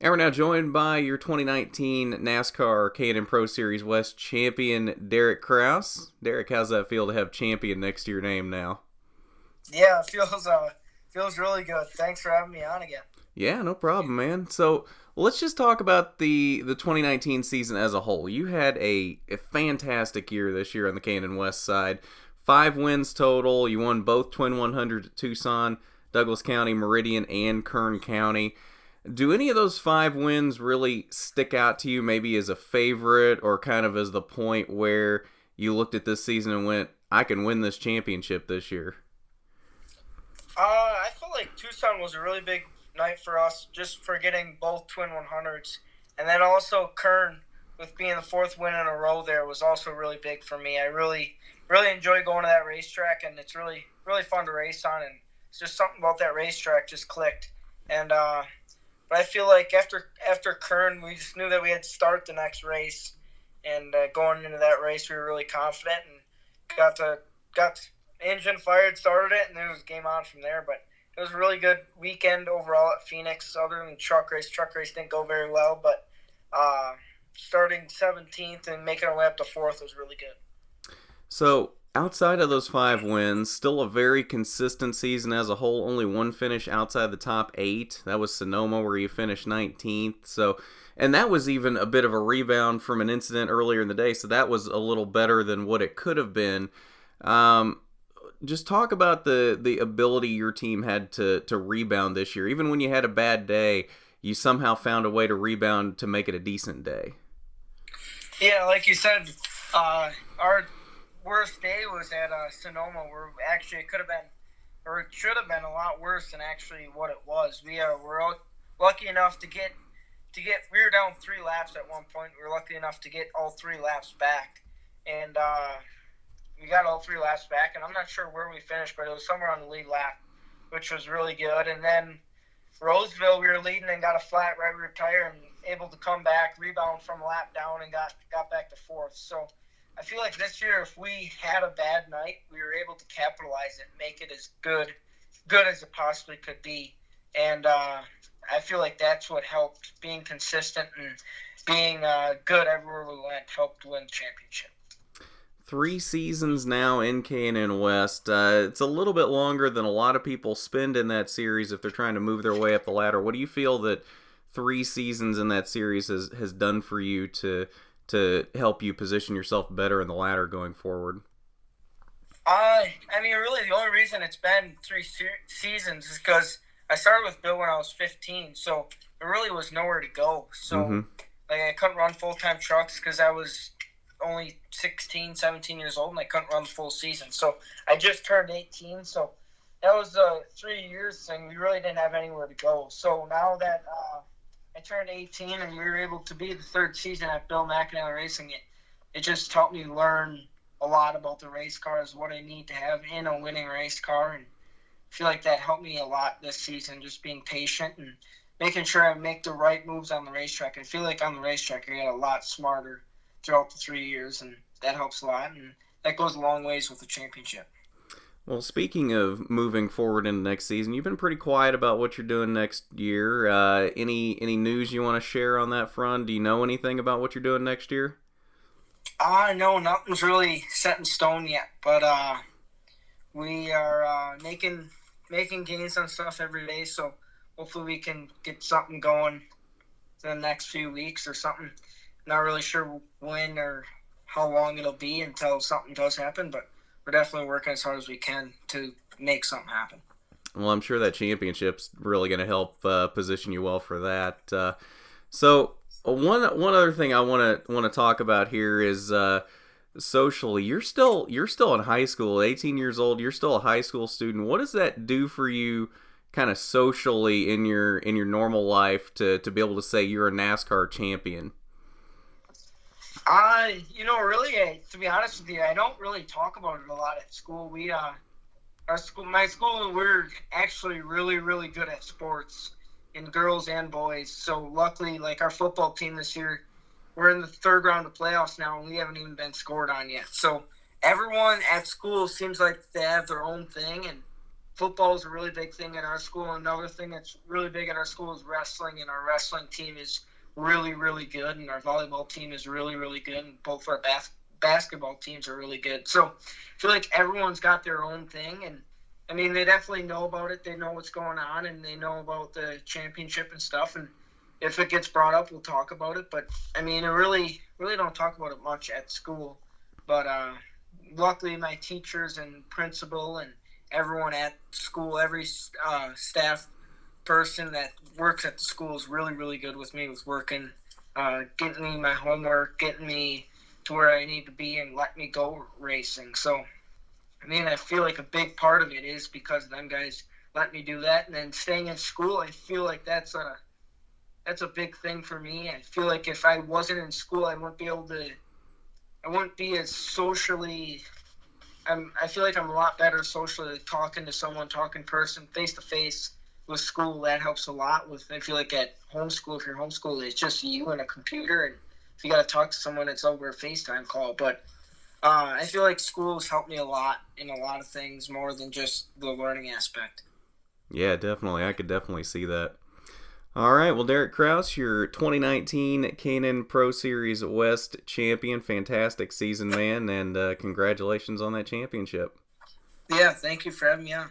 And we're now joined by your 2019 NASCAR K&N Pro Series West champion, Derek Kraus. Derek, how's that feel to have champion next to your name now? Yeah, it feels really good. Thanks for having me on again. Yeah, no problem, man. So let's just talk about the 2019 season as a whole. You had a fantastic year this year on the K&N West side. 5 wins total. You won both Twin 100 at Tucson, Douglas County, Meridian, and Kern County. Do any of those 5 wins really stick out to you, maybe as a favorite or kind of as the point where you looked at this season and went, I can win this championship this year? I feel like Tucson was a really big night for us, just for getting both Twin 100s, and then also Kern with being the fourth win in a row there was also really big for me. I really enjoy going to that racetrack, and it's really fun to race on, and it's just something about that racetrack just clicked. And but I feel like after Kern, we just knew that we had to start the next race, and going into that race, we were really confident and got the engine fired, started it, and then it was game on from there. But it was a really good weekend overall at Phoenix, other than the truck race. Truck race didn't go very well, but starting 17th and making our way up to 4th was really good. So, outside of those 5 wins, still a very consistent season as a whole. Only one finish outside the top 8. That was Sonoma, where you finished 19th. So, and that was even a bit of a rebound from an incident earlier in the day. So that was a little better than what it could have been. Just talk about the ability your team had to rebound this year. Even when you had a bad day, you somehow found a way to rebound to make it a decent day. Yeah, like you said, our worst day was at Sonoma, where actually it could have been, or it should have been a lot worse than actually what it was. We were lucky enough to get. We were down 3 laps at one point. We were lucky enough to get all 3 laps back, and we got all 3 laps back. And I'm not sure where we finished, but it was somewhere on the lead lap, which was really good. And then Roseville, we were leading and got a flat right rear tire and able to come back, rebound from a lap down, and got back to 4th. So I feel like this year, if we had a bad night, we were able to capitalize it, make it as good as it possibly could be. And I feel like that's what helped. Being consistent and being good everywhere we went helped win the championship. 3 seasons now in K&N West. It's a little bit longer than a lot of people spend in that series if they're trying to move their way up the ladder. What do you feel that 3 seasons in that series has done for you to help you position yourself better in the ladder going forward? I mean, really, the only reason it's been 3 seasons is because I started with Bill when I was 15, so there really was nowhere to go. So, like, I couldn't run full-time trucks because I was only 16, 17 years old, and I couldn't run the full season. So I just turned 18, so that was a 3 years thing. We really didn't have anywhere to go. So now that I turned 18 and we were able to be the 3rd season at Bill McAnally Racing, it just helped me learn a lot about the race cars, what I need to have in a winning race car, and I feel like that helped me a lot this season, just being patient and making sure I make the right moves on the racetrack. I feel like on the racetrack I got a lot smarter throughout the 3 years, and that helps a lot, and that goes a long ways with the championship. Well, speaking of moving forward into next season, you've been pretty quiet about what you're doing next year. Any news you want to share on that front? Do you know anything about what you're doing next year? No, nothing's really set in stone yet, but we are making gains on stuff every day, so hopefully we can get something going in the next few weeks or something. Not really sure when or how long it'll be until something does happen, but we're definitely working as hard as we can to make something happen. Well, I'm sure that championship's really going to help position you well for that. So one other thing I want to talk about here is socially. You're still in high school, 18 years old. You're still a high school student. What does that do for you, kind of socially in your normal life, to be able to say you're a NASCAR champion? Really, to be honest with you, I don't really talk about it a lot at school. My school, we're actually really, really good at sports, in girls and boys. So luckily, like our football team this year, we're in the 3rd round of playoffs now, and we haven't even been scored on yet. So everyone at school seems like they have their own thing, and football is a really big thing in our school. Another thing that's really big in our school is wrestling, and our wrestling team is really, really good, and our volleyball team is really, really good, and both our basketball teams are really good. So I feel like everyone's got their own thing, and I mean, they definitely know about it. They know what's going on, and they know about the championship and stuff, and if it gets brought up, we'll talk about it. But I mean, I really don't talk about it much at school. But luckily, my teachers and principal and everyone at school, every staff person that works at the school is really, really good with me with working, getting me my homework, getting me to where I need to be, and let me go racing. So, I mean, I feel like a big part of it is because them guys let me do that. And then staying in school, I feel like that's a big thing for me. I feel like if I wasn't in school, I wouldn't be as socially. I feel like I'm a lot better socially, talking to someone, talking person, face to face. With school, that helps a lot. I feel like at homeschool, if you're homeschooled, it's just you and a computer, and if you got to talk to someone, it's over a FaceTime call. But I feel like school has helped me a lot in a lot of things, more than just the learning aspect. Yeah, definitely. I could definitely see that. All right, well, Derek Kraus, your 2019 K&N Pro Series West champion. Fantastic season, man, and congratulations on that championship. Yeah, thank you for having me on.